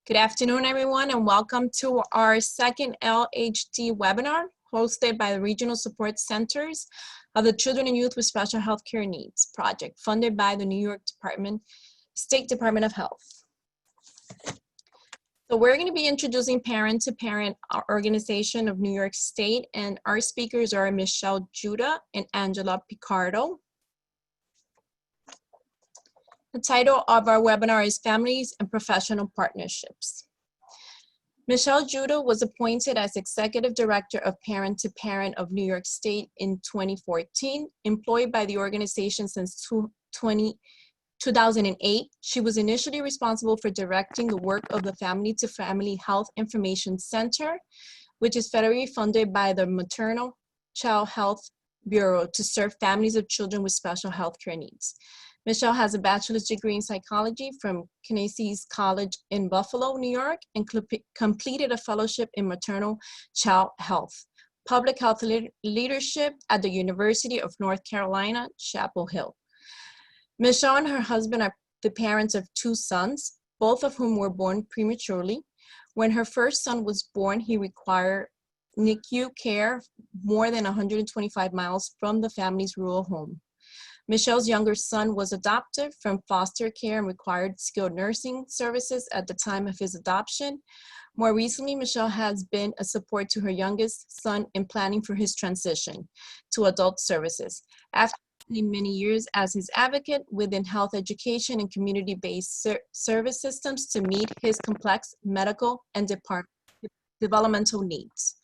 Good afternoon, everyone, and welcome to our second LHD webinar hosted by the Regional Support Centers of the Children and Youth with Special Healthcare Needs project funded by the New York State Department of Health. So we're going to be introducing Parent-to-Parent Organization of New York State, and our speakers are Michelle Judah and Angela Picardo. The title of our webinar is Families and Professional Partnerships. Michelle Judah was appointed as Executive Director of Parent-to-Parent of New York State in 2014, employed by the organization since 2008. She was initially responsible for directing the work of the Family-to-Family Health Information Center, which is federally funded by the Maternal Child Health Bureau to serve families of children with special health care needs. Michelle has a bachelor's degree in psychology from Canisius College in Buffalo, New York, and completed a fellowship in maternal child health, public health leadership at the University of North Carolina, Chapel Hill. Michelle and her husband are the parents of two sons, both of whom were born prematurely. When her first son was born, he required NICU care more than 125 miles from the family's rural home. Michelle's younger son was adopted from foster care and required skilled nursing services at the time of his adoption. More recently, Michelle has been a support to her youngest son in planning for his transition to adult services. After many years as his advocate within health education and community-based service systems to meet his complex medical and developmental needs.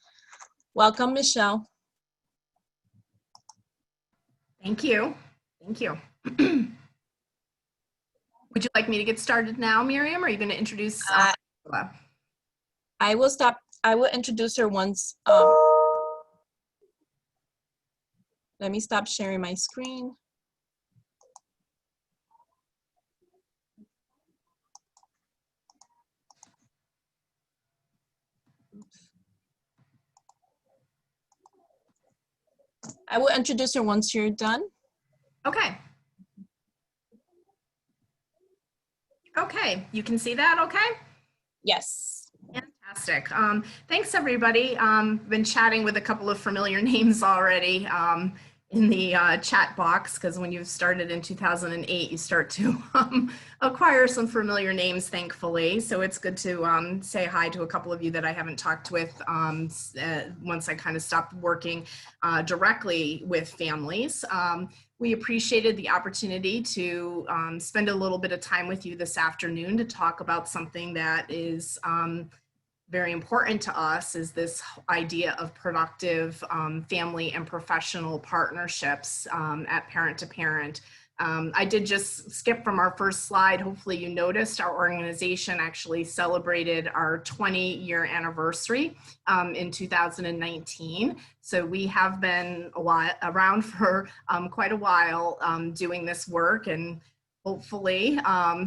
Welcome, Michelle. Thank you. Thank you. Would you like me to get started now, Miriam, or are you going to introduce? I will introduce her once. Let me stop sharing my screen. I will introduce her once you're done. Okay. Okay, you can see that okay? Yes. Fantastic. Thanks everybody. Been chatting with a couple of familiar names already in the chat box, because when you started in 2008, you start to acquire some familiar names, thankfully. So it's good to say hi to a couple of you that I haven't talked with once I kind of stopped working directly with families. We appreciated the opportunity to spend a little bit of time with you this afternoon to talk about something that is very important to us, is this idea of productive family and professional partnerships at Parent-to-Parent. I did just skip from our first slide. Hopefully you noticed our organization actually celebrated our 20-year anniversary in 2019. So we have been around for quite a while doing this work, and hopefully,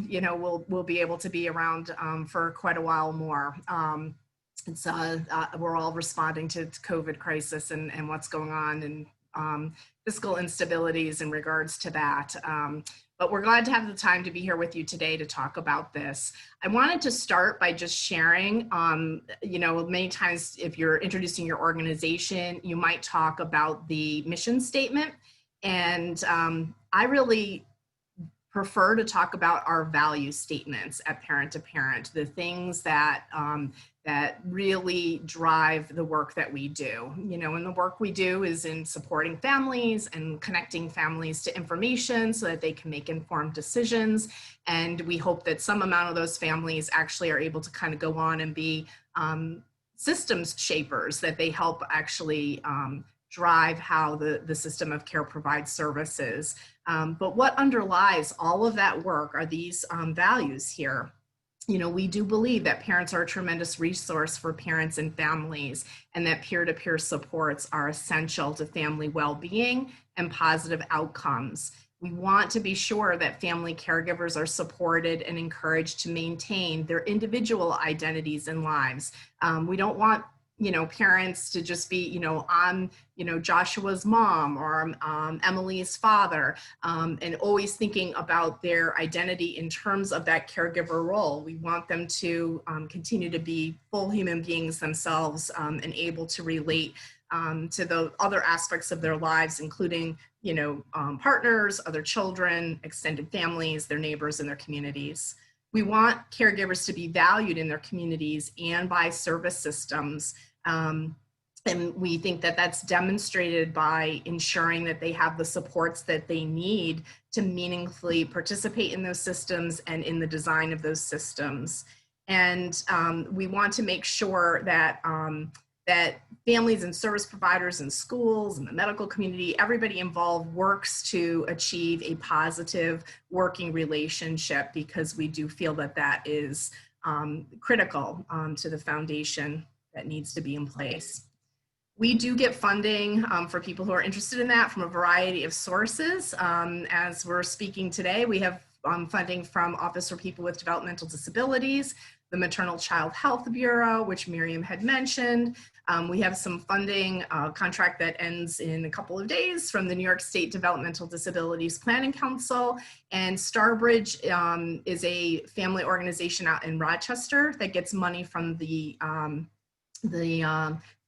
you know, we'll be able to be around for quite a while more. We're all responding to the COVID crisis and what's going on, and fiscal instabilities in regards to that. But we're glad to have the time to be here with you today to talk about this. I wanted to start by just sharing, you know, many times if you're introducing your organization, you might talk about the mission statement. And I really prefer to talk about our value statements at Parent-to-Parent, the things that that really drive the work that we do. You know, and the work we do is in supporting families and connecting families to information so that they can make informed decisions. And we hope that some amount of those families actually are able to kind of go on and be systems shapers, that they help actually drive how the system of care provides services. But what underlies all of that work are these values here. You know, we do believe that parents are a tremendous resource for parents and families, and that peer-to-peer supports are essential to family well-being and positive outcomes. We want to be sure that family caregivers are supported and encouraged to maintain their individual identities and lives. We don't want parents to just be, I'm, Joshua's mom or Emily's father, and always thinking about their identity in terms of that caregiver role. We want them to continue to be full human beings themselves, and able to relate to the other aspects of their lives, including, partners, other children, extended families, their neighbors, and their communities. We want caregivers to be valued in their communities and by service systems. And we think that that's demonstrated by ensuring that they have the supports that they need to meaningfully participate in those systems and in the design of those systems. And we want to make sure that that families and service providers and schools and the medical community, everybody involved works to achieve a positive working relationship, because we do feel that that is critical to the foundation that needs to be in place. We do get funding for people who are interested in that from a variety of sources. As we're speaking today, we have funding from Office for People with Developmental Disabilities, the Maternal Child Health Bureau, which Miriam had mentioned. We have some funding contract that ends in a couple of days from the New York State Developmental Disabilities Planning Council. And Starbridge is a family organization out in Rochester that gets money from the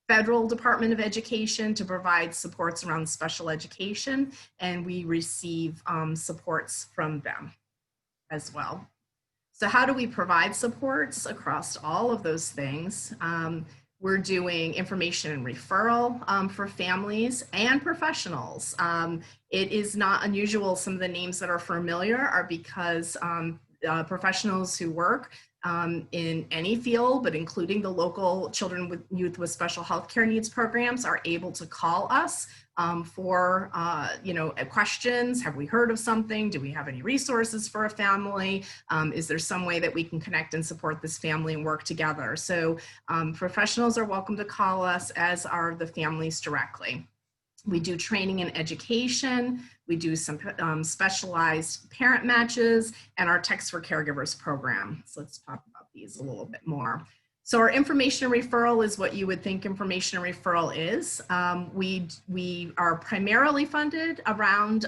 Federal Department of Education to provide supports around special education. And we receive supports from them as well. So how do we provide supports across all of those things? We're doing information and referral for families and professionals. It is not unusual. Some of the names that are familiar are because professionals who work in any field, but including the local children with youth with special health care needs programs, are able to call us for questions. Have we heard of something? Do we have any resources for a family? Is there some way that we can connect and support this family and work together? So professionals are welcome to call us, as are the families directly. We do training and education. We do some specialized parent matches, and our Text for Caregivers program. So let's talk about these a little bit more. So our information referral is what you would think information referral is. We are primarily funded around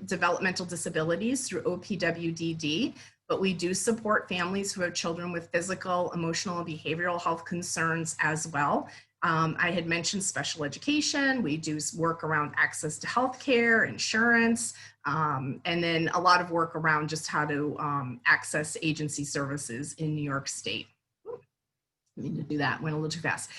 developmental disabilities through OPWDD, but we do support families who have children with physical, emotional, and behavioral health concerns as well. I had mentioned special education. We do work around access to healthcare, insurance, and then a lot of work around just how to access agency services in New York State. I mean to do that, went a little too fast.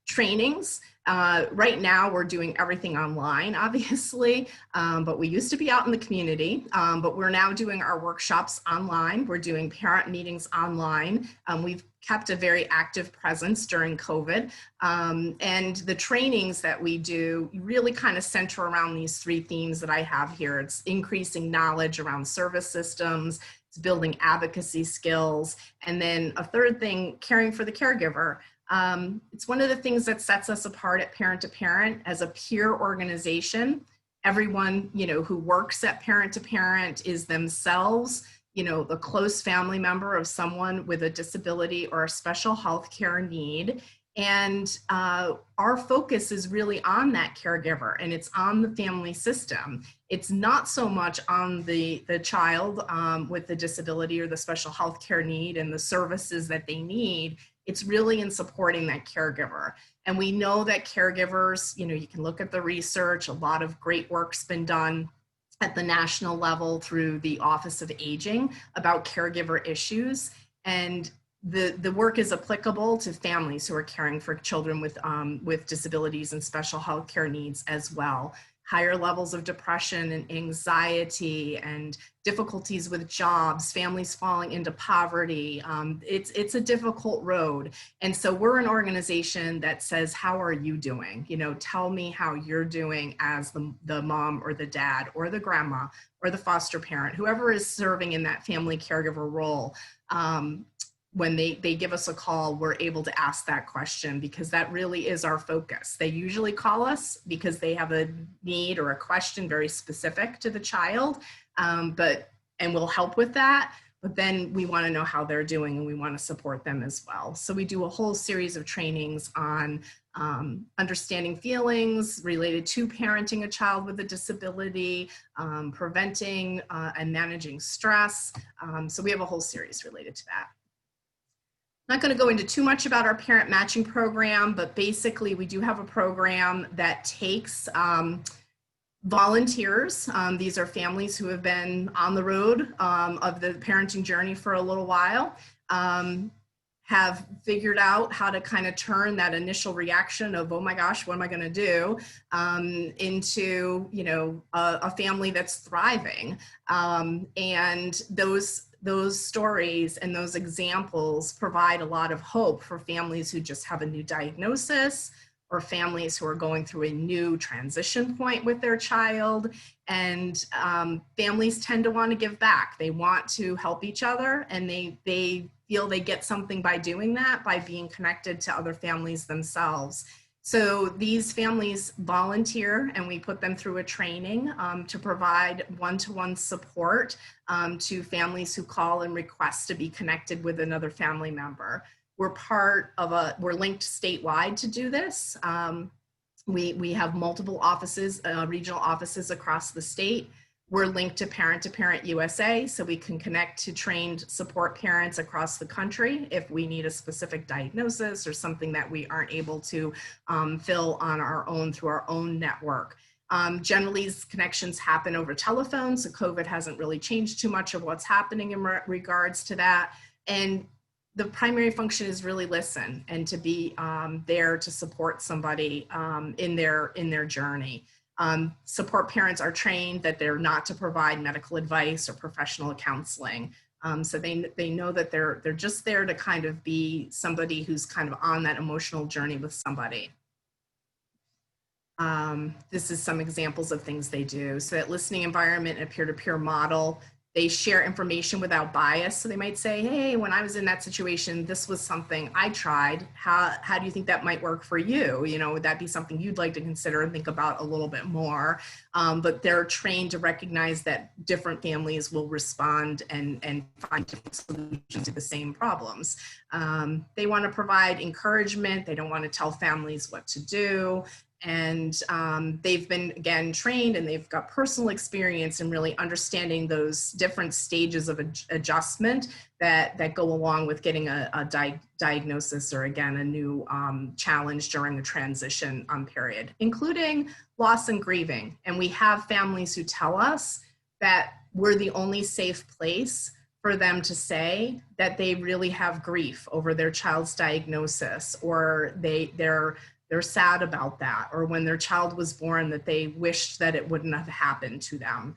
Trainings. Right now we're doing everything online, obviously, but we used to be out in the community, but we're now doing our workshops online. We're doing parent meetings online. We've kept a very active presence during COVID. And the trainings that we do really kind of center around these three themes that I have here. It's increasing knowledge around service systems, it's building advocacy skills, and then a third thing, caring for the caregiver. It's one of the things that sets us apart at Parent to Parent as a peer organization. Everyone, who works at Parent to Parent is themselves, the close family member of someone with a disability or a special health care need. And our focus is really on that caregiver, and it's on the family system. It's not so much on the child with the disability or the special health care need and the services that they need. It's really in supporting that caregiver. And we know that caregivers, you can look at the research, a lot of great work's been done at the national level through the Office of Aging about caregiver issues. And the work is applicable to families who are caring for children with disabilities and special health care needs as well. Higher levels of depression and anxiety and difficulties with jobs, families falling into poverty. It's a difficult road. And so we're an organization that says, how are you doing? Tell me how you're doing as the mom or the dad or the grandma or the foster parent, whoever is serving in that family caregiver role. When they give us a call, we're able to ask that question, because that really is our focus. They usually call us because they have a need or a question very specific to the child, and we'll help with that. but then we want to know how they're doing and we want to support them as well. So we do a whole series of trainings on understanding feelings related to parenting a child with a disability, preventing and managing stress. So we have a whole series related to that. I'm not going to go into too much about our parent matching program, but basically we do have a program that takes volunteers. These are families who have been on the road of the parenting journey for a little while, have figured out how to kind of turn that initial reaction of, oh my gosh, what am I going to do, into, you know, a family that's thriving. And those stories and those examples provide a lot of hope for families who just have a new diagnosis, or families who are going through a new transition point with their child. And families tend to want to give back. They want to help each other, and they feel they get something by doing that, by being connected to other families themselves. So these families volunteer, and we put them through a training to provide one-to-one support to families who call and request to be connected with another family member. We're we're linked statewide to do this. We have multiple offices, regional offices across the state. We're linked to Parent USA, so we can connect to trained support parents across the country if we need a specific diagnosis or something that we aren't able to fill on our own through our own network. Generally, these connections happen over telephone, so COVID hasn't really changed too much of what's happening in regards to that. And the primary function is really listen and to be there to support somebody in their journey. Support parents are trained that they're not to provide medical advice or professional counseling. So they know that they're just there to kind of be somebody who's kind of on that emotional journey with somebody. This is some examples of things they do. So that listening environment and a peer-to-peer model, they share information without bias. So they might say, hey, when I was in that situation, this was something I tried. How do you think that might work for you? You know, would that be something you'd like to consider and think about a little bit more? But they're trained to recognize that different families will respond and find different solutions to the same problems. They want to provide encouragement. They don't want to tell families what to do. And they've been, again, trained, and they've got personal experience in really understanding those different stages of adjustment that go along with getting a diagnosis, or again, a new challenge during the transition period, including loss and grieving. And we have families who tell us that we're the only safe place for them to say that they really have grief over their child's diagnosis, or they're sad about that, or when their child was born that they wished that it wouldn't have happened to them.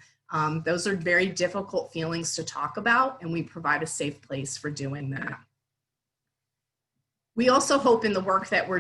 Those are very difficult feelings to talk about, and we provide a safe place for doing that. We also hope in the work that we're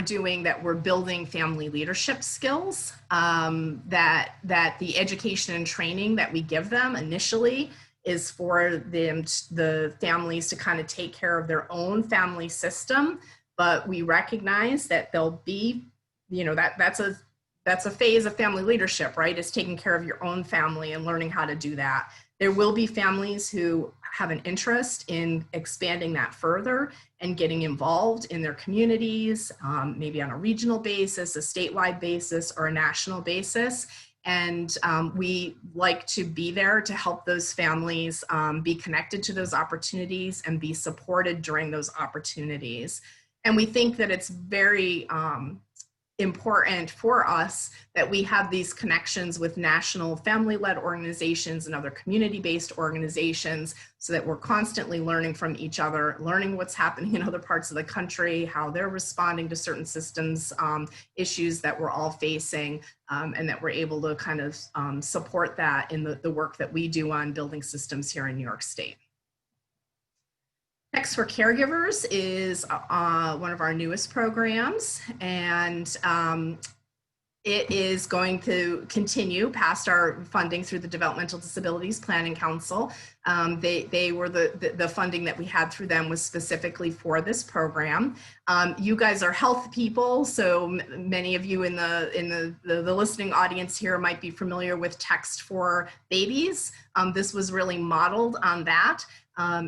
doing, that we're building family leadership skills, that the education and training that we give them initially is for the families to kind of take care of their own family system. But we recognize that there'll be, you know, that's a phase of family leadership, right? Is taking care of your own family and learning how to do that. There will be families who have an interest in expanding that further and getting involved in their communities, maybe on a regional basis, a statewide basis, or a national basis. And we like to be there to help those families be connected to those opportunities and be supported during those opportunities. And we think that it's very important for us that we have these connections with national family-led organizations and other community-based organizations, so that we're constantly learning from each other, learning what's happening in other parts of the country, how they're responding to certain systems issues that we're all facing, and that we're able to kind of support that in the work that we do on building systems here in New York State. Next for Caregivers is one of our newest programs, and it is going to continue past our funding through the Developmental Disabilities Planning Council. They were the funding that we had through them was specifically for this program. You guys are health people, so many of you in the listening audience here might be familiar with Text for Babies. This was really modeled on that.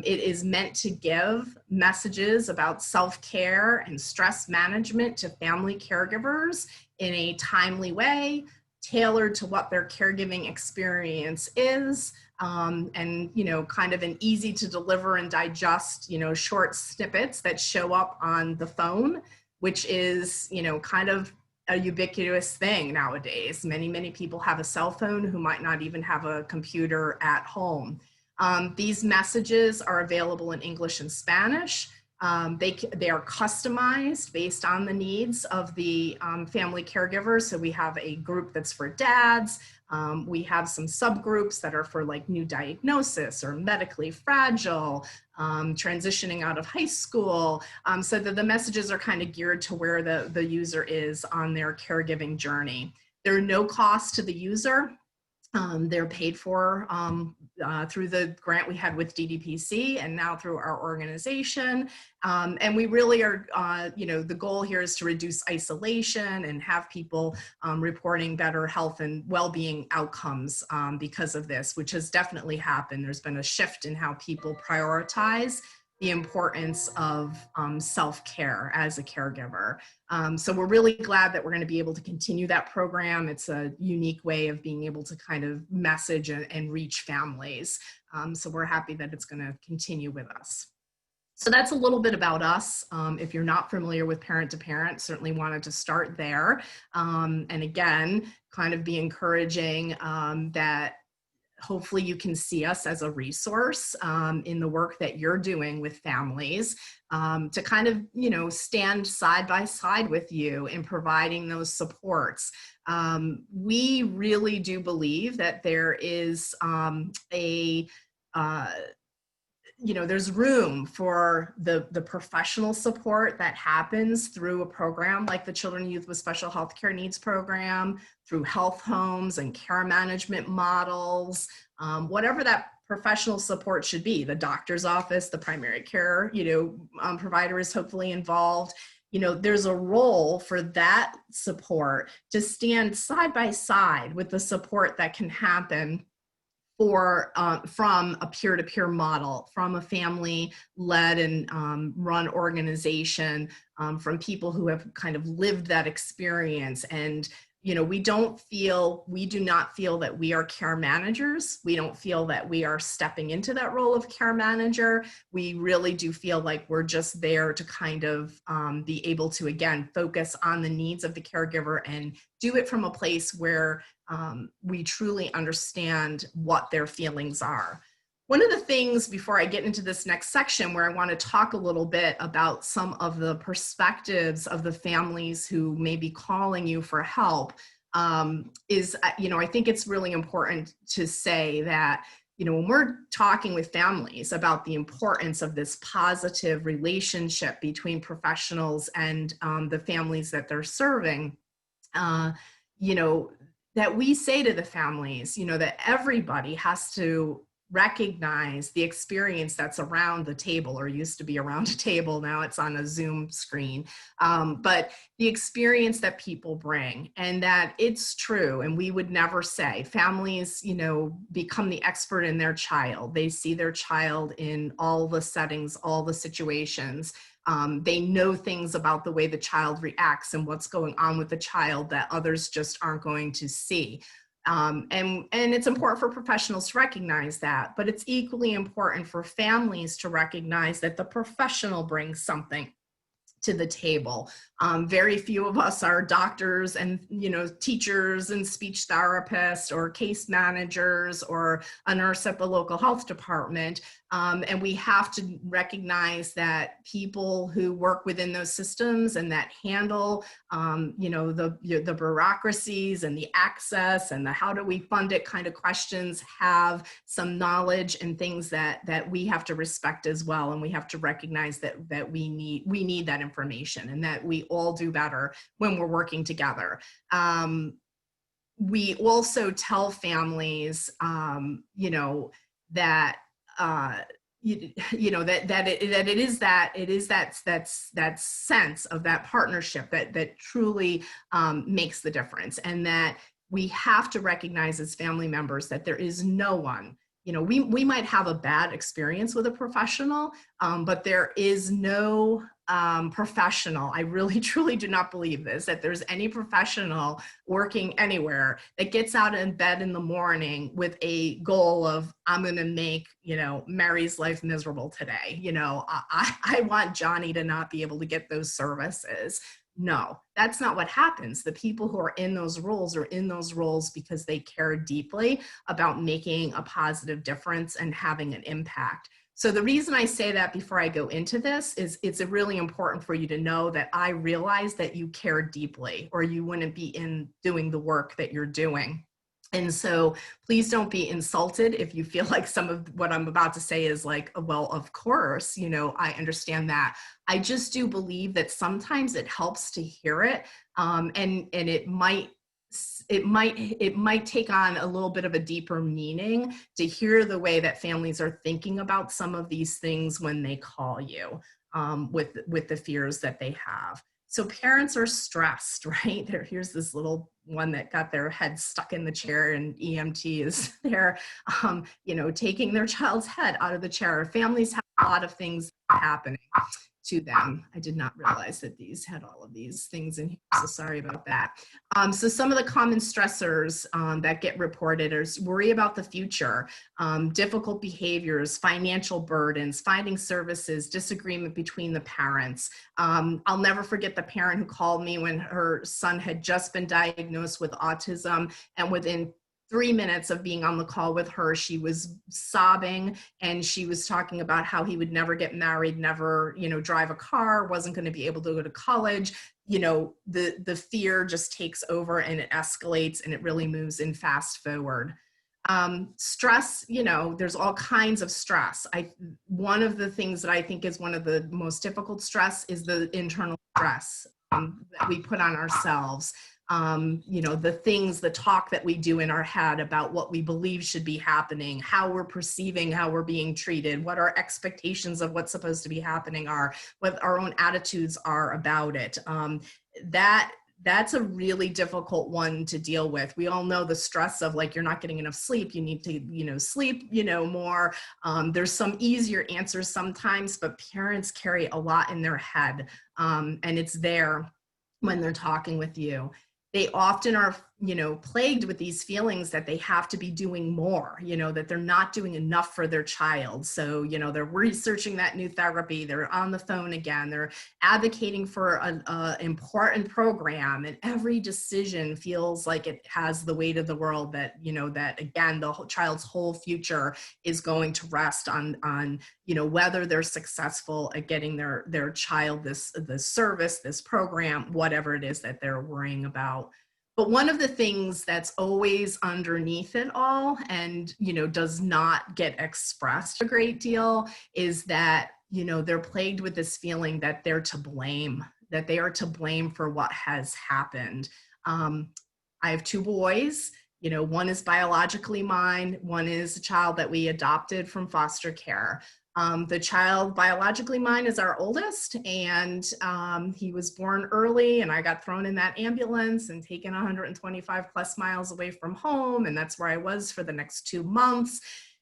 It is meant to give messages about self-care and stress management to family caregivers in a timely way, tailored to what their caregiving experience is, and, you know, kind of an easy to deliver and digest, you know, short snippets that show up on the phone, which is, you know, kind of a ubiquitous thing nowadays. Many people have a cell phone who might not even have a computer at home. These messages are available in English and Spanish. They are customized based on the needs of the family caregivers. So we have a group that's for dads. We have some subgroups that are for like new diagnosis or medically fragile, transitioning out of high school, so that the messages are kind of geared to where the user is on their caregiving journey. There are no costs to the user. They're paid for through the grant we had with DDPC and now through our organization. And we really are, you know, the goal here is to reduce isolation and have people reporting better health and well-being outcomes because of this, which has definitely happened. There's been a shift in how people prioritize the importance of self-care as a caregiver. So we're really glad that we're going to be able to continue that program. It's a unique way of being able to kind of message and reach families. So we're happy that it's going to continue with us. So that's a little bit about us. If you're not familiar with Parent to Parent, certainly wanted to start there. And again, kind of be encouraging that hopefully you can see us as a resource in the work that you're doing with families to kind of, you know, stand side by side with you in providing those supports. We really do believe that there is you know, there's room for the professional support that happens through a program like the Children and Youth with Special Healthcare Needs program, through health homes and care management models, whatever that professional support should be. The doctor's office, the primary care, you know, provider is hopefully involved. You know, there's a role for that support to stand side by side with the support that can happen for from a peer-to-peer model, from a family-led and run organization, from people who have kind of lived that experience. And, you know, we do not feel that we are care managers. We don't feel that we are stepping into that role of care manager. We really do feel like we're just there to kind of be able to, again, focus on the needs of the caregiver and do it from a place where we truly understand what their feelings are. One of the things before I get into this next section where I want to talk a little bit about some of the perspectives of the families who may be calling you for help is, you know, I think it's really important to say that, you know, when we're talking with families about the importance of this positive relationship between professionals and the families that they're serving, you know, that we say to the families, you know, that everybody has to recognize the experience that's around the table, or used to be around a table, now it's on a Zoom screen, but the experience that people bring, and that it's true. And we would never say families, you know, become the expert in their child. They see their child in all the settings, all the situations. They know things about the way the child reacts and what's going on with the child that others just aren't going to see. And it's important for professionals to recognize that, but it's equally important for families to recognize that the professional brings something to the table. Very few of us are doctors and, you know, teachers and speech therapists or case managers or a nurse at the local health department. And we have to recognize that people who work within those systems and that handle, the bureaucracies and the access and the how do we fund it kind of questions have some knowledge and things that we have to respect as well. And we have to recognize that we need that information and that we all do better when we're working together. We also tell families, that it is that sense of that partnership that truly makes the difference, and that we have to recognize as family members that there is no one. We might have a bad experience with a professional, but there is no professional. I really truly do not believe this, that there's any professional working anywhere that gets out in bed in the morning with a goal of, I'm going to make, Mary's life miserable today. I want Johnny to not be able to get those services. No, that's not what happens. The people who are in those roles are in those roles because they care deeply about making a positive difference and having an impact. So the reason I say that before I go into this is it's really important for you to know that I realize that you care deeply, or you wouldn't be in doing the work that you're doing. And so please don't be insulted if you feel like some of what I'm about to say is like, well, of course, I understand that. I just do believe that sometimes it helps to hear it, and it might take on a little bit of a deeper meaning to hear the way that families are thinking about some of these things when they call you, with the fears that they have. So parents are stressed, right? Here's this little one that got their head stuck in the chair, and EMT is there, taking their child's head out of the chair. Families have a lot of things happening to them. I did not realize that these had all of these things in here, so sorry about that. So some of the common stressors that get reported are worry about the future, difficult behaviors, financial burdens, finding services, disagreement between the parents. I'll never forget the parent who called me when her son had just been diagnosed with autism, and within 3 minutes of being on the call with her, she was sobbing, and she was talking about how he would never get married, never, drive a car, wasn't going to be able to go to college. The fear just takes over, and it escalates, and it really moves in fast forward. Stress, there's all kinds of stress. One of the things that I think is one of the most difficult stress is the internal stress that we put on ourselves. The talk that we do in our head about what we believe should be happening, how we're perceiving, how we're being treated, what our expectations of what's supposed to be happening are, what our own attitudes are about it. That's a really difficult one to deal with. We all know the stress of like, you're not getting enough sleep. You need to, sleep, more. There's some easier answers sometimes, but parents carry a lot in their head, and it's there when they're talking with you. They often are, plagued with these feelings that they have to be doing more, that they're not doing enough for their child. So, they're researching that new therapy, they're on the phone again, they're advocating for an important program, and every decision feels like it has the weight of the world, that, that again, the child's whole future is going to rest on whether they're successful at getting their child this service, this program, whatever it is that they're worrying about. But one of the things that's always underneath it all, and, does not get expressed a great deal, is that, they're plagued with this feeling that they're to blame, that they are to blame for what has happened. I have 2 boys. One is biologically mine. One is a child that we adopted from foster care. The child biologically mine is our oldest, and he was born early, and I got thrown in that ambulance and taken 125 plus miles away from home. And that's where I was for the next 2 months.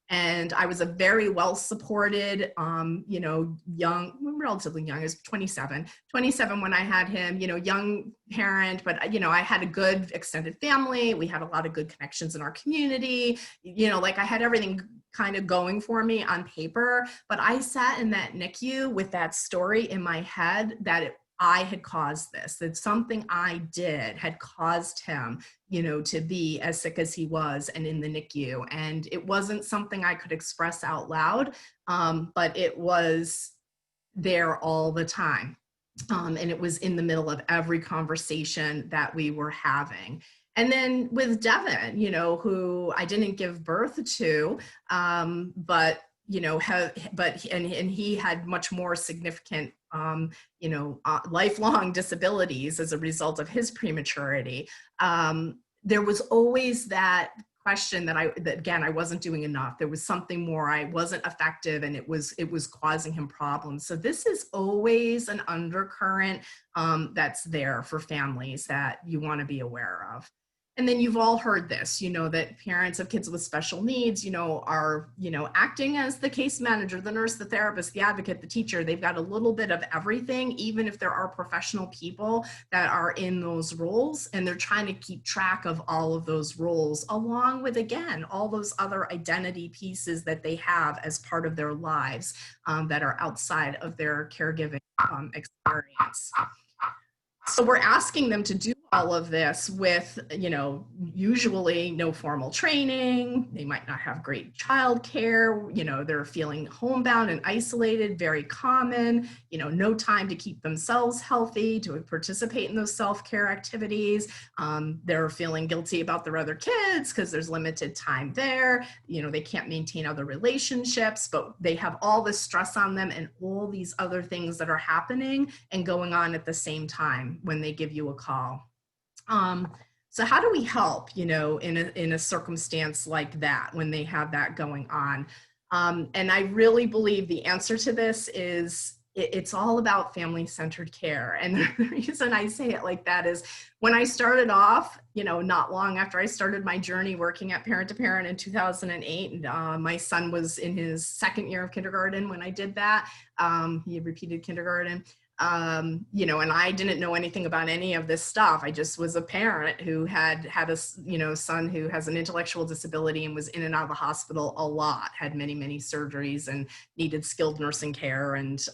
And I was a very well-supported, young, relatively young, I was 27 when I had him, young parent, but, I had a good extended family. We had a lot of good connections in our community, I had everything kind of going for me on paper, but I sat in that NICU with that story in my head that I had caused this, that something I did had caused him, to be as sick as he was and in the NICU. And it wasn't something I could express out loud, but it was there all the time. And it was in the middle of every conversation that we were having. And then with Devin, who I didn't give birth to, but and he had much more significant, lifelong disabilities as a result of his prematurity. There was always that question that again, I wasn't doing enough. There was something more. I wasn't effective, and it was causing him problems. So this is always an undercurrent that's there for families that you want to be aware of. And then you've all heard this, that parents of kids with special needs, are, acting as the case manager, the nurse, the therapist, the advocate, the teacher. They've got a little bit of everything, even if there are professional people that are in those roles, and they're trying to keep track of all of those roles, along with, again, all those other identity pieces that they have as part of their lives that are outside of their caregiving experience. So we're asking them to do all of this with, usually no formal training. They might not have great childcare. They're feeling homebound and isolated, very common, no time to keep themselves healthy, to participate in those self-care activities. They're feeling guilty about their other kids because there's limited time there. They can't maintain other relationships, but they have all this stress on them and all these other things that are happening and going on at the same time when they give you a call. So how do we help, in a circumstance like that, when they have that going on? And I really believe the answer to this is it's all about family-centered care. And the reason I say it like that is when I started off, not long after I started my journey working at Parent to Parent in 2008, my son was in his second year of kindergarten when I did that. He had repeated kindergarten. And I didn't know anything about any of this stuff. I just was a parent who had a, son who has an intellectual disability and was in and out of the hospital a lot, had many, many surgeries and needed skilled nursing care, and,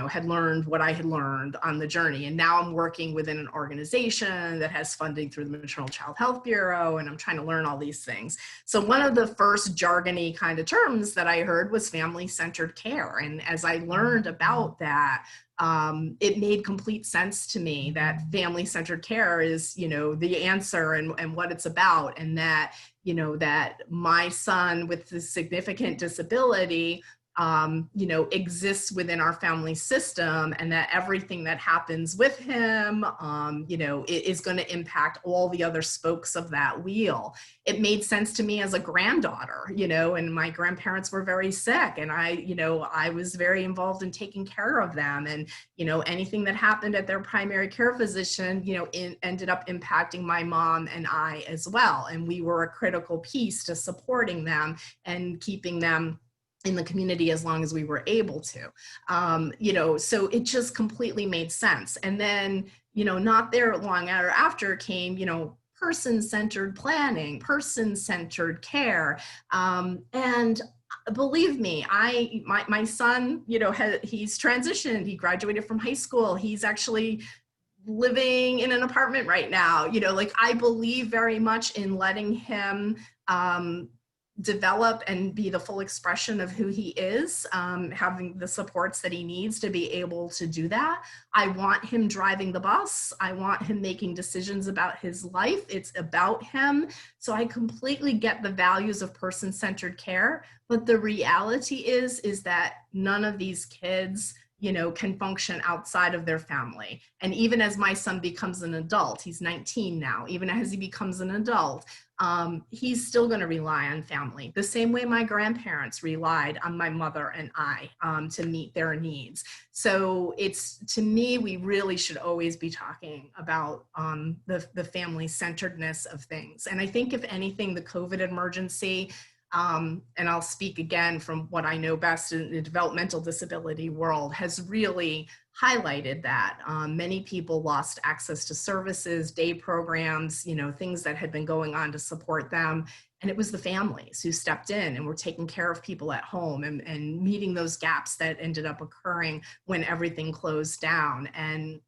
had learned what I had learned on the journey. And now I'm working within an organization that has funding through the Maternal Child Health Bureau, and I'm trying to learn all these things. So one of the first jargony kind of terms that I heard was family-centered care. And as I learned about that, it made complete sense to me that family-centered care is, the answer and what it's about. And that, that my son with the significant disability, exists within our family system, and that everything that happens with him, is going to impact all the other spokes of that wheel. It made sense to me as a granddaughter, and my grandparents were very sick, and I was very involved in taking care of them. And, anything that happened at their primary care physician, ended up impacting my mom and I as well. And we were a critical piece to supporting them and keeping them in the community as long as we were able to, so it just completely made sense. And then, not there long after came, person-centered planning, person-centered care. And believe me, my son, he's transitioned, he graduated from high school. He's actually living in an apartment right now. I believe very much in letting him, develop and be the full expression of who he is, having the supports that he needs to be able to do that. I want him driving the bus. I want him making decisions about his life. It's about him. So I completely get the values of person-centered care, but the reality is that none of these kids can function outside of their family. And even as my son becomes an adult, he's 19 now, even as he becomes an adult, he's still going to rely on family, the same way my grandparents relied on my mother and I to meet their needs. So to me, we really should always be talking about the family-centeredness of things. And I think if anything, the COVID emergency and I'll speak again from what I know best in the developmental disability world, has really highlighted that. Many people lost access to services, day programs, things that had been going on to support them. And it was the families who stepped in and were taking care of people at home and meeting those gaps that ended up occurring when everything closed down. And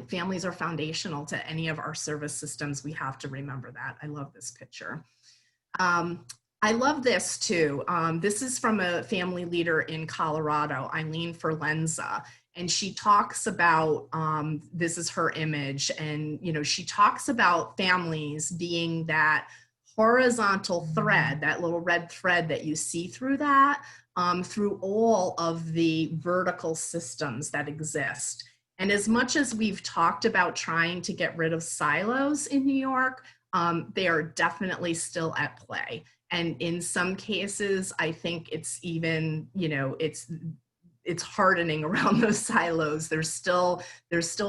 families are foundational to any of our service systems. We have to remember that. I love this picture. I love this too. This is from a family leader in Colorado, Eileen Ferlenza, and she talks about, this is her image, and she talks about families being that horizontal thread, that little red thread that you see through that, through all of the vertical systems that exist. And as much as we've talked about trying to get rid of silos in New York, they are definitely still at play. And in some cases, I think it's even, it's hardening around those silos. There's still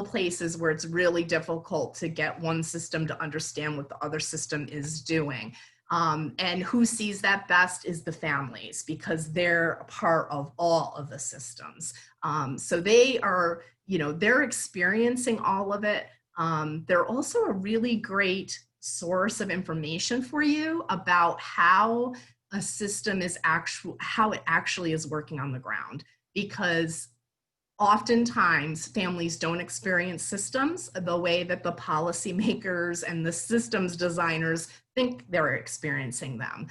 places where it's really difficult to get one system to understand what the other system is doing. And who sees that best is the families, because they're a part of all of the systems. So they are, they're experiencing all of it. They're also a really great source of information for you about how a system is how it actually is working on the ground, because oftentimes families don't experience systems the way that the policymakers and the systems designers think they're experiencing them.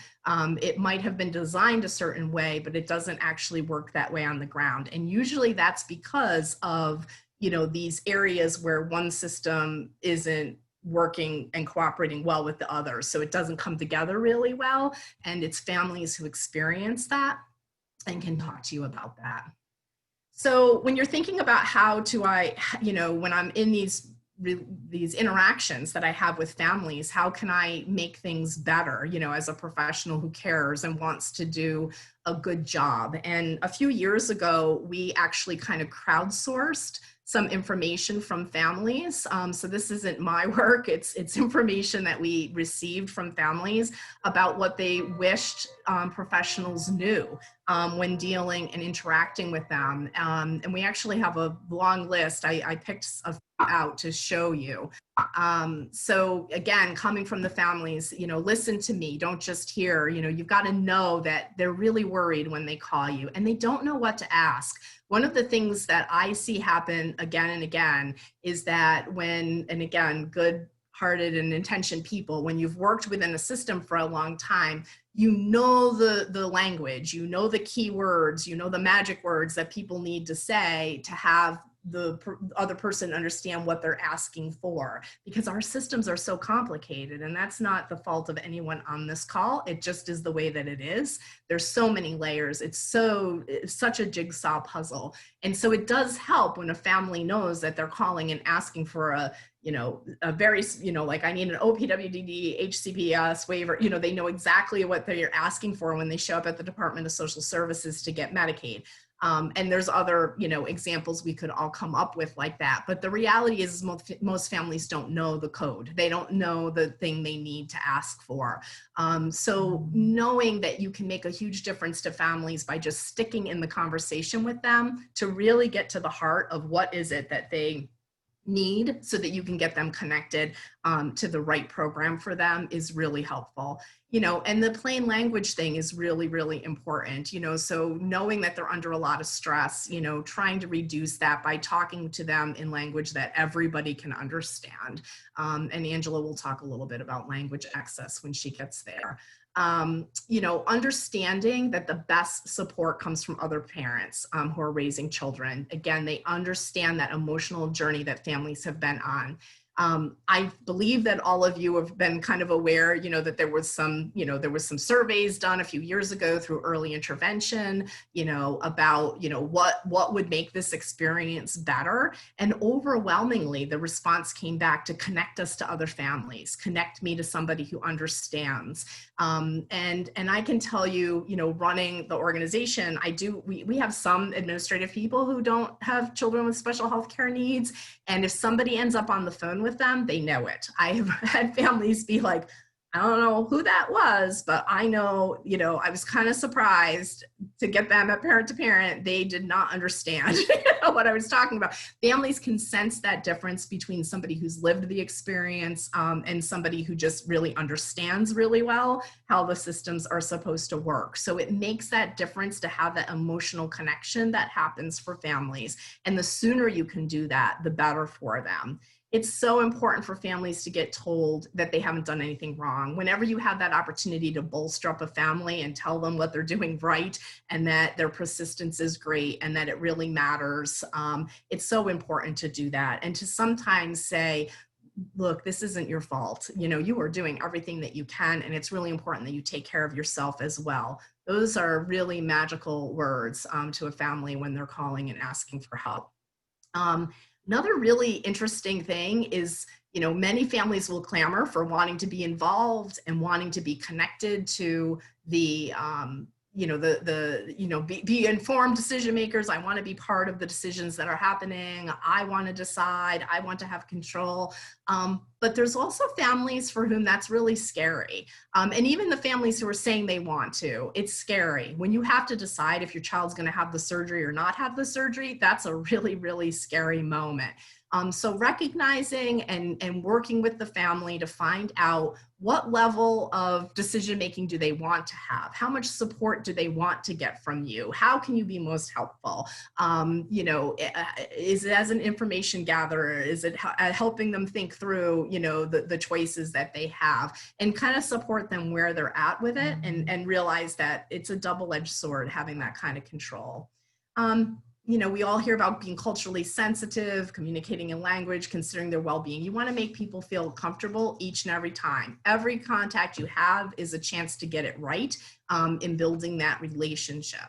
It might have been designed a certain way, but it doesn't actually work that way on the ground. And usually that's because of, these areas where one system isn't working and cooperating well with the others. So it doesn't come together really well. And it's families who experience that and can talk to you about that. So when you're thinking about how do I, when I'm in these interactions that I have with families, how can I make things better, as a professional who cares and wants to do a good job? And a few years ago, we actually kind of crowdsourced some information from families. So this isn't my work, it's information that we received from families about what they wished professionals knew when dealing and interacting with them. And we actually have a long list. I picked a few out to show you. So again, coming from the families, listen to me, don't just hear, you've got to know that they're really worried when they call you and they don't know what to ask. One of the things that I see happen again and again is that when, and again, good-hearted and intentioned people, when you've worked within a system for a long time, you know the language, you know the key words, you know the magic words that people need to say to have the other person understand what they're asking for, because our systems are so complicated, and that's not the fault of anyone on this call. It just is the way that it is. There's so many layers. It's such a jigsaw puzzle. And so it does help when a family knows that they're calling and asking for a very, like I need an OPWDD, HCPS waiver, they know exactly what they're asking for when they show up at the Department of Social Services to get Medicaid. And there's other, examples we could all come up with like that. But the reality is most families don't know the code. They don't know the thing they need to ask for. So knowing that you can make a huge difference to families by just sticking in the conversation with them to really get to the heart of what is it that they need so that you can get them connected to the right program for them is really helpful. And the plain language thing is really, really important, so knowing that they're under a lot of stress, trying to reduce that by talking to them in language that everybody can understand. And Angela will talk a little bit about language access when she gets there. Understanding that the best support comes from other parents who are raising children. Again, they understand that emotional journey that families have been on. I believe that all of you have been kind of aware, that there was some surveys done a few years ago through early intervention, about, what would make this experience better. And overwhelmingly, the response came back to connect us to other families, connect me to somebody who understands. And I can tell you, running the organization, we have some administrative people who don't have children with special health care needs. And if somebody ends up on the phone with them, they know it. I have had families be like, I don't know who that was, but I know, I was kind of surprised to get them at parent to parent. They did not understand what I was talking about. Families can sense that difference between somebody who's lived the experience and somebody who just really understands really well how the systems are supposed to work. So it makes that difference to have that emotional connection that happens for families. And the sooner you can do that, the better for them. It's so important for families to get told that they haven't done anything wrong. Whenever you have that opportunity to bolster up a family and tell them what they're doing right and that their persistence is great and that it really matters, it's so important to do that. And to sometimes say, look, this isn't your fault. You are doing everything that you can, and it's really important that you take care of yourself as well. Those are really magical words to a family when they're calling and asking for help. Another really interesting thing is, many families will clamor for wanting to be involved and wanting to be connected to the, be informed decision makers. I want to be part of the decisions that are happening. I want to decide. I want to have control. But there's also families for whom that's really scary. And even the families who are saying they want to, it's scary. When you have to decide if your child's going to have the surgery or not have the surgery, that's a really, really scary moment. So recognizing and working with the family to find out what level of decision-making do they want to have? How much support do they want to get from you? How can you be most helpful? Is it as an information gatherer? Is it helping them think through, the choices that they have, and kind of support them where they're at with it, and realize that it's a double-edged sword having that kind of control. We all hear about being culturally sensitive, communicating in language, considering their well-being. You want to make people feel comfortable each and every time. Every contact you have is a chance to get it right in building that relationship.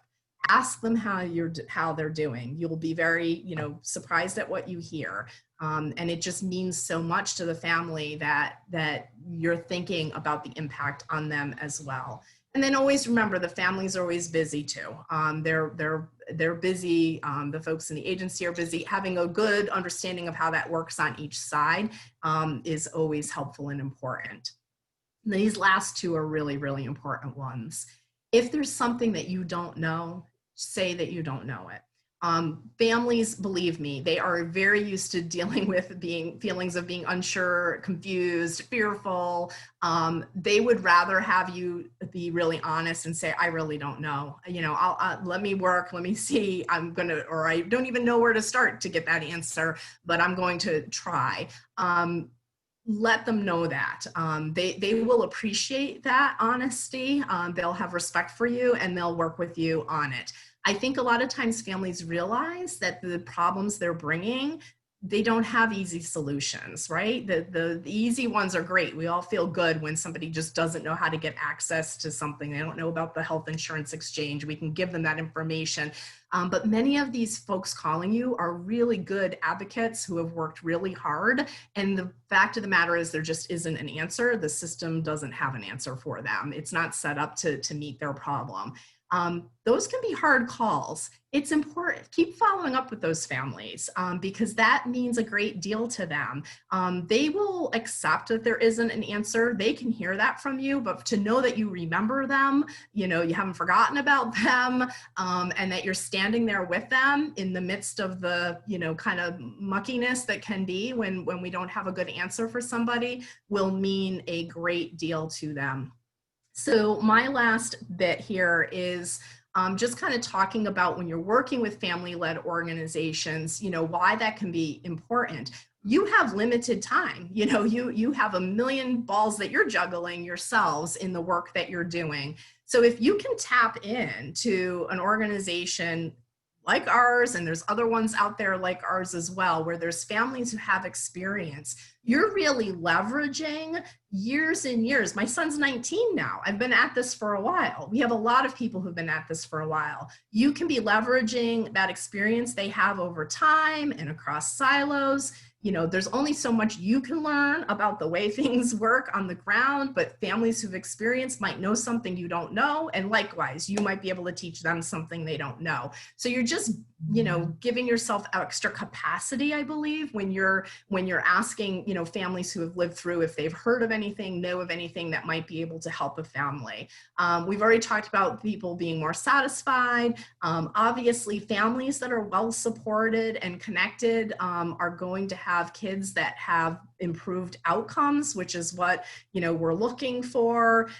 Ask them how they're doing. You'll be very, surprised at what you hear. And it just means so much to the family that you're thinking about the impact on them as well. And then always remember, the families are always busy too. They're busy. The folks in the agency are busy. Having a good understanding of how that works on each side is always helpful and important. And these last two are really, really important ones. If there's something that you don't know, say that you don't know it. Families, believe me, they are very used to dealing with feelings of being unsure, confused, fearful. They would rather have you be really honest and say, I really don't know. Let me work, let me see. Or I don't even know where to start to get that answer, but I'm going to try. Let them know that. They will appreciate that honesty. They'll have respect for you, and they'll work with you on it. I think a lot of times families realize that the problems they're bringing, they don't have easy solutions, right? The easy ones are great. We all feel good when somebody just doesn't know how to get access to something. They don't know about the health insurance exchange. We can give them that information. But many of these folks calling you are really good advocates who have worked really hard. And the fact of the matter is there just isn't an answer. The system doesn't have an answer for them. It's not set up to meet their problem. Those can be hard calls. It's important, keep following up with those families because that means a great deal to them. They will accept that there isn't an answer. They can hear that from you, but to know that you remember them, you haven't forgotten about them, and that you're standing there with them in the midst of the, kind of muckiness that can be when we don't have a good answer for somebody, will mean a great deal to them. So my last bit here is just kind of talking about when you're working with family-led organizations, why that can be important. You have limited time. You have a million balls that you're juggling yourselves in the work that you're doing. So if you can tap into an organization like ours, and there's other ones out there like ours as well, where there's families who have experience, you're really leveraging years and years. My son's 19 now. I've been at this for a while. We have a lot of people who've been at this for a while. You can be leveraging that experience they have over time and across silos. There's only so much you can learn about the way things work on the ground, but families who've experienced might know something you don't know. And likewise, you might be able to teach them something they don't know. So you're just giving yourself extra capacity, I believe, when you're asking, families who have lived through, if they've heard of anything, know of anything that might be able to help a family. We've already talked about people being more satisfied. Obviously, families that are well supported and connected are going to have kids that have improved outcomes, which is what, we're looking for.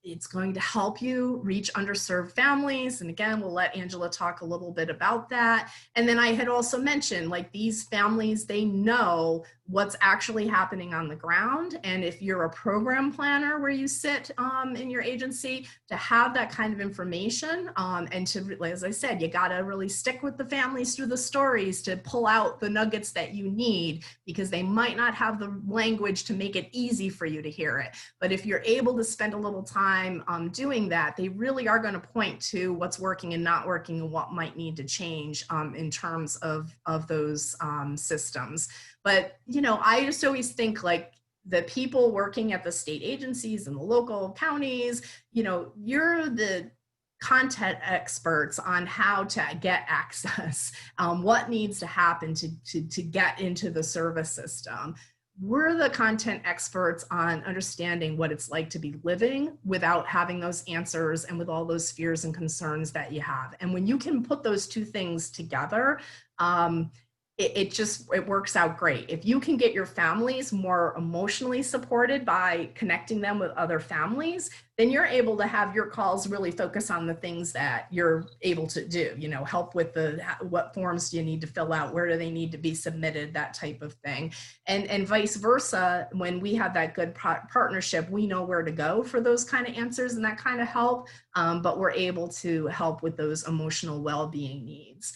It's going to help you reach underserved families. And again, we'll let Angela talk a little bit about that. And then I had also mentioned, like, these families, they know what's actually happening on the ground. And if you're a program planner where you sit in your agency, to have that kind of information and to, as I said, you got to really stick with the families through the stories to pull out the nuggets that you need, because they might not have the language to make it easy for you to hear it. But if you're able to spend a little time doing that, they really are going to point to what's working and not working and what might need to change in terms of those systems. But, I just always think, like, the people working at the state agencies and the local counties, you're the content experts on how to get access, what needs to happen to get into the service system. We're the content experts on understanding what it's like to be living without having those answers and with all those fears and concerns that you have. And when you can put those two things together, it works out great. If you can get your families more emotionally supported by connecting them with other families, then you're able to have your calls really focus on the things that you're able to do, help with what forms do you need to fill out, where do they need to be submitted, that type of thing. And vice versa, when we have that good partnership, we know where to go for those kind of answers and that kind of help, but we're able to help with those emotional well-being needs.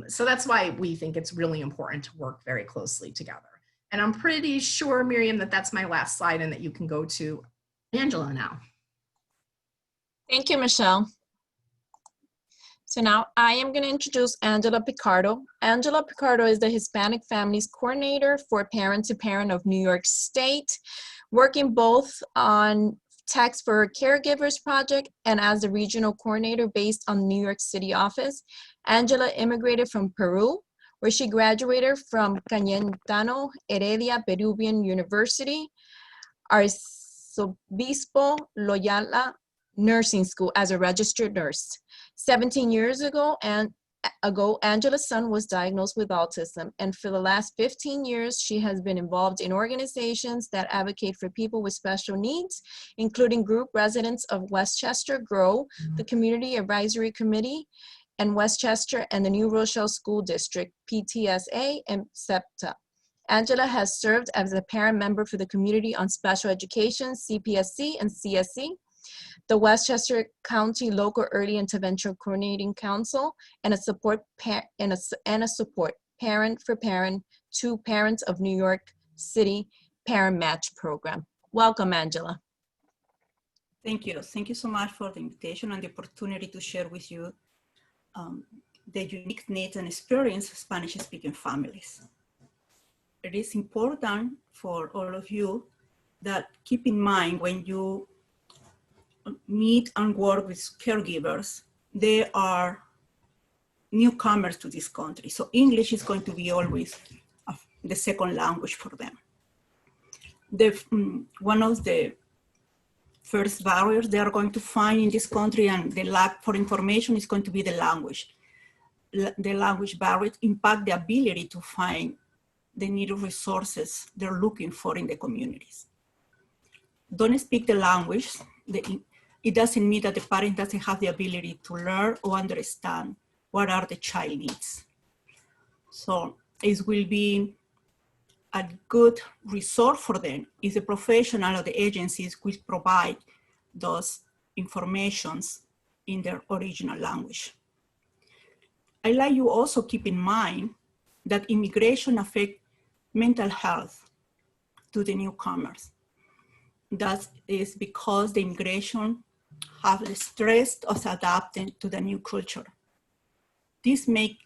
So that's why we think it's really important to work very closely together. And I'm pretty sure, Miriam, that that's my last slide and that you can go to Angela now. Thank you, Michelle. So now I am going to introduce Angela Picardo. Angela Picardo is the Hispanic Families Coordinator for Parent to Parent of New York State, working both on Text for Caregivers project and as the regional coordinator based on the New York City office. Angela immigrated from Peru, where she graduated from Cayetano Heredia Peruvian University, Arzobispo Loyola Nursing School as a registered nurse. 17 years ago, Angela's son was diagnosed with autism, and for the last 15 years, she has been involved in organizations that advocate for people with special needs, including Group Residents of Westchester GROW, the Community Advisory Committee, and Westchester and the New Rochelle School District, PTSA, and SEPTA. Angela has served as a parent member for the Community on Special Education, CPSC, and CSC, the Westchester County Local Early Intervention Coordinating Council, and a support Parent for Parent to Parents of New York City Parent Match Program. Welcome, Angela. Thank you. Thank you so much for the invitation and the opportunity to share with you the unique needs and experience of Spanish-speaking families. It is important for all of you that keep in mind when you meet and work with caregivers, they are newcomers to this country. So English is going to be always the second language for them. One of the first barriers they are going to find in this country and the lack for information is going to be the language. The language barrier impact the ability to find the needed resources they're looking for in the communities. Don't speak the language. It doesn't mean that the parent doesn't have the ability to learn or understand what are the child needs. So it will be a good resource for them if the professional or the agencies will provide those informations in their original language. I'd like you also keep in mind that immigration affects mental health to the newcomers. That is because the immigration have the stress of adapting to the new culture. This makes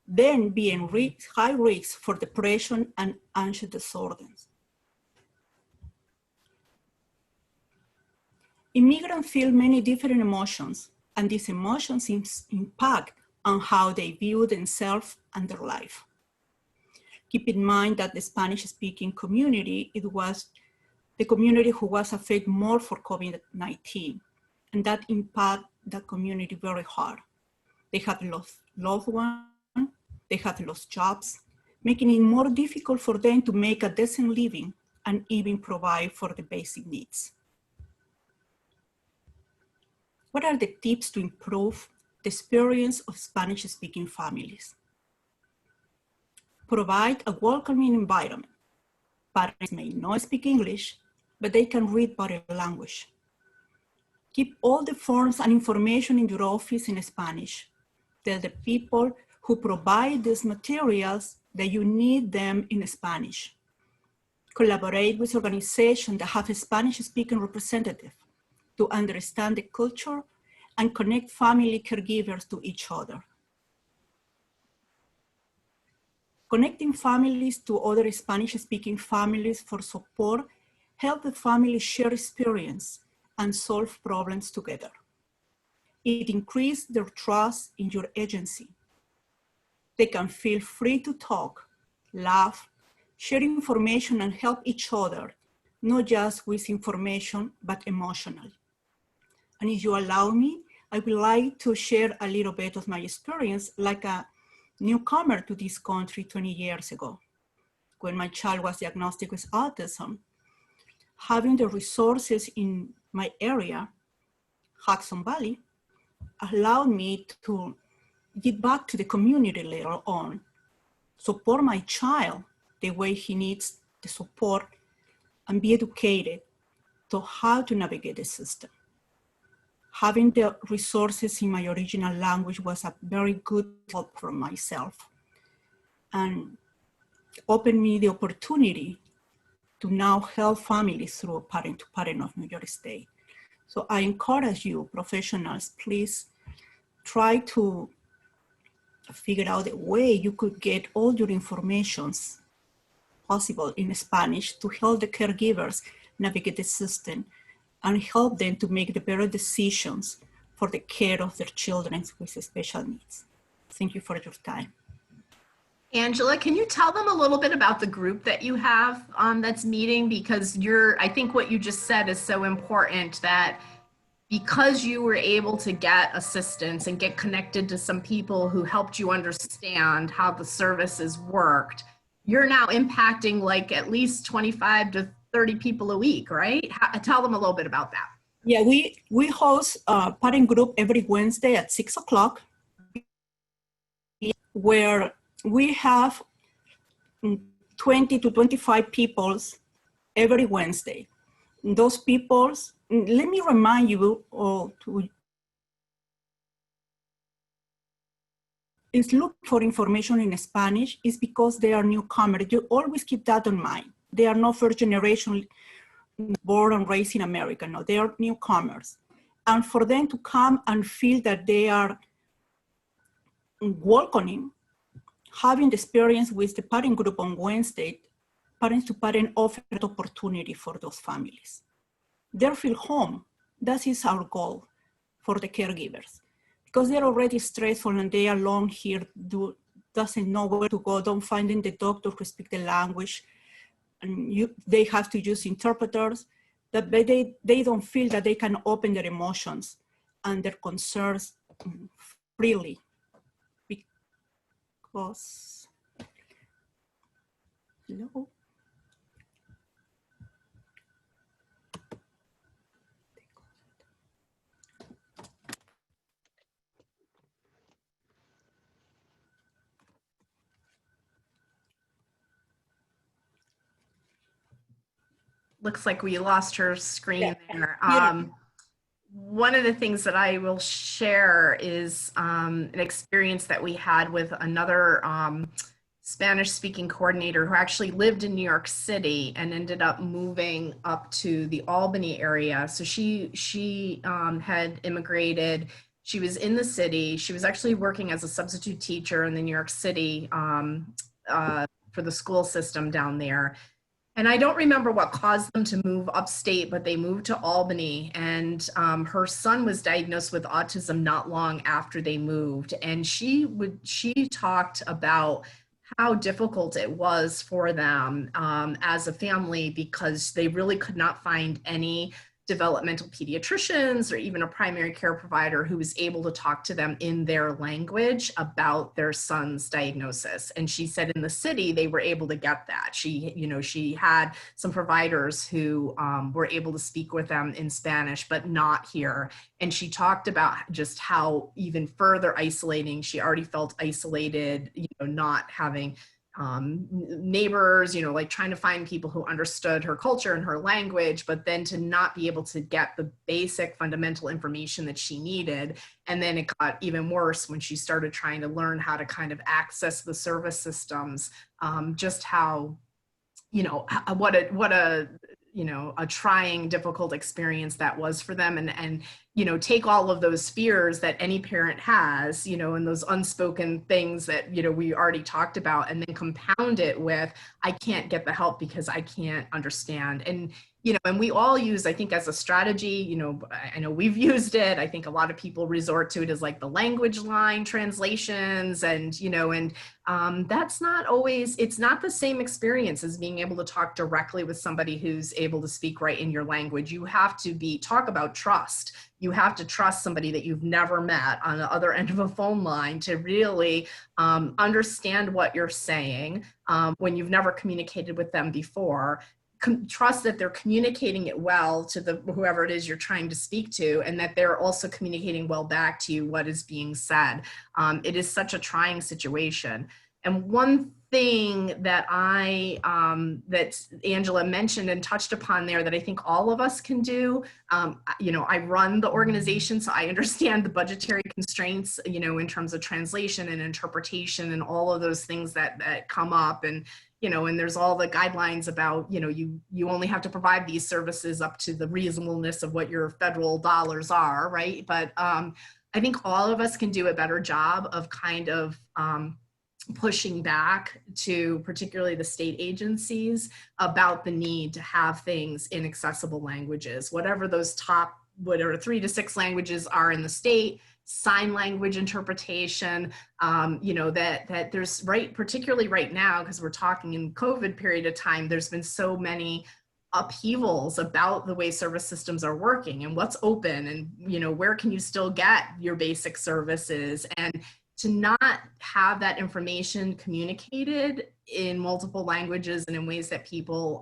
them be in high risk for depression and anxious disorders. Immigrants feel many different emotions, and these emotions impact and how they view themselves and their life. Keep in mind that the Spanish-speaking community, it was the community who was affected more for COVID-19, and that impacted the community very hard. They have lost loved ones, they have lost jobs, making it more difficult for them to make a decent living and even provide for the basic needs. What are the tips to improve the experience of Spanish-speaking families? Provide a welcoming environment. Parents may not speak English, but they can read body language. Keep all the forms and information in your office in Spanish. Tell the people who provide these materials that you need them in Spanish. Collaborate with organizations that have a Spanish-speaking representative to understand the culture and connect family caregivers to each other. Connecting families to other Spanish-speaking families for support help the family share experience and solve problems together. It increases their trust in your agency. They can feel free to talk, laugh, share information, and help each other, not just with information, but emotionally. And if you allow me, I would like to share a little bit of my experience like a newcomer to this country 20 years ago. When my child was diagnosed with autism, having the resources in my area, Hudson Valley, allowed me to give back to the community later on, support my child the way he needs the support, and be educated to how to navigate the system. Having the resources in my original language was a very good help for myself and opened me the opportunity to now help families through Parent to Parent of New York State. So I encourage you, professionals, please try to figure out a way you could get all your informations possible in Spanish to help the caregivers navigate the system and help them to make the better decisions for the care of their children with special needs. Thank you for your time. Angela, can you tell them a little bit about the group that you have that's meeting? Because I think what you just said is so important, that because you were able to get assistance and get connected to some people who helped you understand how the services worked, you're now impacting like at least 25 to 30 people a week, right? Tell them a little bit about that. Yeah, we host a parent group every Wednesday at 6 o'clock, where we have 20 to 25 people every Wednesday. Those people, let me remind you is look for information in Spanish is because they are newcomers. You always keep that in mind. They are not first generation born and raised in America. No, they are newcomers. And for them to come and feel that they are welcoming, having the experience with the parent group on Wednesday, Parents to Parent offer an opportunity for those families. They feel home. That is our goal for the caregivers. Because they're already stressful and they are alone here, doesn't know where to go, don't find the doctor who speak the language, and they have to use interpreters, but they don't feel that they can open their emotions and their concerns freely. Because, hello? Looks like we lost her screen there. One of the things that I will share is an experience that we had with another Spanish-speaking coordinator who actually lived in New York City and ended up moving up to the Albany area. So she had immigrated. She was in the city. She was actually working as a substitute teacher in the New York City for the school system down there. And I don't remember what caused them to move upstate, but they moved to Albany, and her son was diagnosed with autism not long after they moved. And she talked about how difficult it was for them as a family, because they really could not find any developmental pediatricians or even a primary care provider who was able to talk to them in their language about their son's diagnosis. And she said in the city, they were able to get that. She had some providers who were able to speak with them in Spanish, but not here. And she talked about just how even further isolating, she already felt isolated, not having neighbors, like trying to find people who understood her culture and her language, but then to not be able to get the basic fundamental information that she needed. And then it got even worse when she started trying to learn how to kind of access the service systems, just how, what a trying, difficult experience that was for them. And take all of those fears that any parent has, and those unspoken things that, we already talked about, and then compound it with, I can't get the help because I can't understand. And, and we all use, I think, as a strategy, I know we've used it. I think a lot of people resort to it as like the language line translations, and, that's not always, it's not the same experience as being able to talk directly with somebody who's able to speak right in your language. You have to talk about trust. You have to trust somebody that you've never met on the other end of a phone line to really understand what you're saying when you've never communicated with them before. Trust that they're communicating it well to whoever it is you're trying to speak to, and that they're also communicating well back to you what is being said. It is such a trying situation. And one thing that that Angela mentioned and touched upon there that I think all of us can do, I run the organization, so I understand the budgetary constraints, in terms of translation and interpretation and all of those things that come up. And and there's all the guidelines about, you only have to provide these services up to the reasonableness of what your federal dollars are, right? But I think all of us can do a better job of kind of pushing back to particularly the state agencies about the need to have things in accessible languages, whatever those top, 3 to 6 languages are in the state. Sign language interpretation, that there's particularly right now, because we're talking in COVID period of time, there's been so many upheavals about the way service systems are working and what's open, and where can you still get your basic services, and to not have that information communicated in multiple languages and in ways that people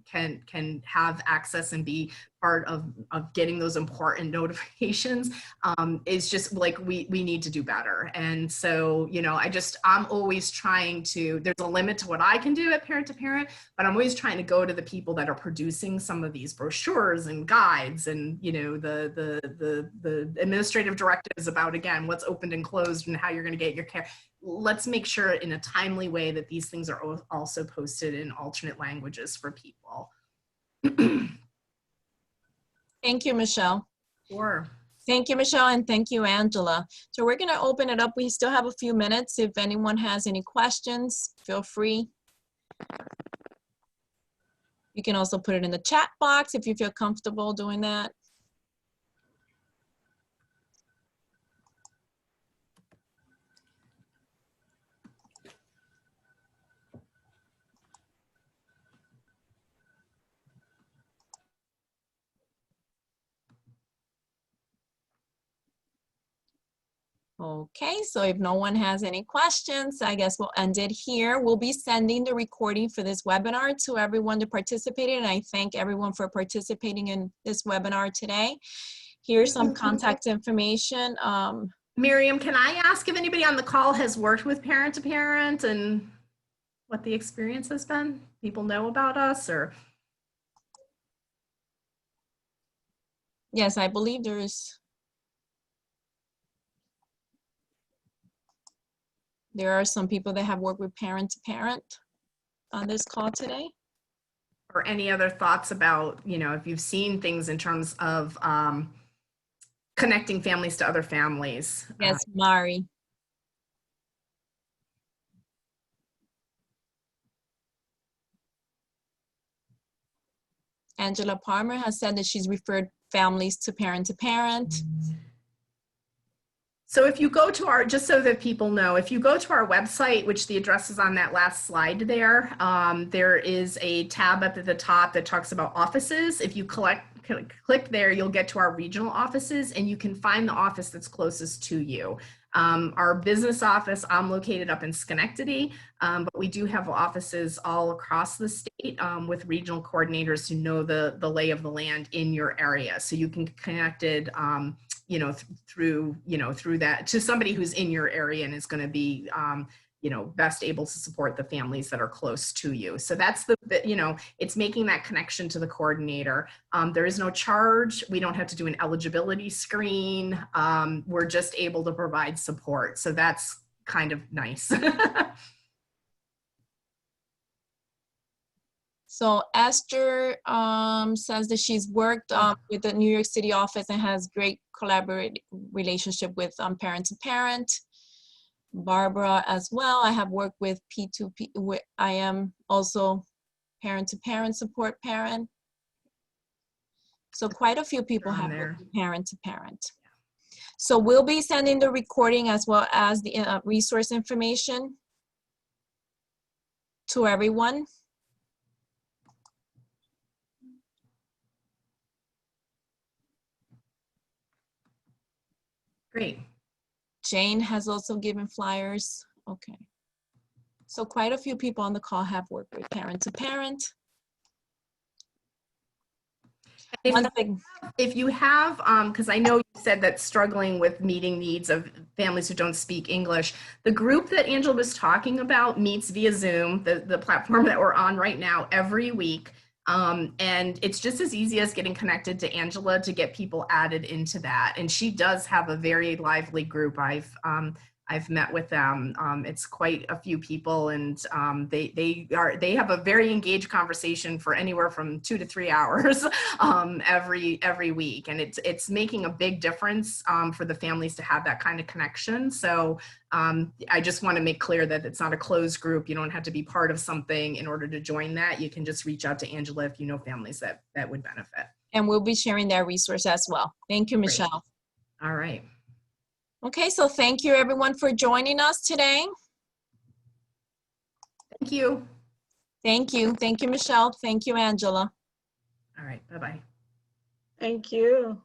can have access and be part of getting those important notifications is just like, we need to do better. And so, I'm always trying to, there's a limit to what I can do at Parent to Parent, but I'm always trying to go to the people that are producing some of these brochures and guides and, the administrative directives about, again, what's opened and closed and how you're going to get your care. Let's make sure in a timely way that these things are also posted in alternate languages for people. Thank you, Michelle. Sure. Thank you, Michelle, and thank you, Angela. So we're going to open it up. We still have a few minutes. If anyone has any questions, feel free. You can also put it in the chat box if you feel comfortable doing that. Okay, so if no one has any questions, I guess we'll end it here. We'll be sending the recording for this webinar to everyone to participate in. I thank everyone for participating in this webinar today. Here's some contact information. Miriam, can I ask if anybody on the call has worked with Parent to Parent and what the experience has been? People know about us, or? Yes, I believe there are some people that have worked with Parent to Parent on this call today. Or any other thoughts about, if you've seen things in terms of connecting families to other families? Yes, Mari. Angela Palmer has said that she's referred families to parent to parent. So if you go to our, just so that people know, if you go to our website, which the address is on that last slide there, there is a tab up at the top that talks about offices. If you click there, you'll get to our regional offices and you can find the office that's closest to you. Our business office, I'm located up in Schenectady, but we do have offices all across the state with regional coordinators who know the lay of the land in your area. So you can get connected you know, through that to somebody who's in your area and is going to be, you know, best able to support the families that are close to you. So that's the, you know, it's making that connection to the coordinator. There is no charge. We don't have to do an eligibility screen. We're just able to provide support. So that's kind of nice. So Esther says that she's worked with the New York City office and has great collaborative relationship with parent to parent. Barbara as well. I have worked with P2P. I am also parent to parent support parent. So quite a few people have worked with parent to parent. So we'll be sending the recording as well as the resource information to everyone. Great. Jane has also given flyers. Okay. So quite a few people on the call have worked with parent to parent. If you have, because I know you said that struggling with meeting needs of families who don't speak English, the group that Angela was talking about meets via Zoom, the platform that we're on right now, every week. And it's just as easy as getting connected to Angela to get people added into that. And she does have a very lively group. I've met with them. It's quite a few people, and they have a very engaged conversation for anywhere from 2 to 3 hours every week, and it's making a big difference for the families to have that kind of connection. So I just want to make clear that it's not a closed group. You don't have to be part of something in order to join that. You can just reach out to Angela if you know families that would benefit. And we'll be sharing that resource as well. Thank you, Michelle. Great. All right. Okay, so thank you everyone for joining us today. Thank you. Thank you. Thank you, Michelle. Thank you, Angela. All right. Bye-bye. Thank you.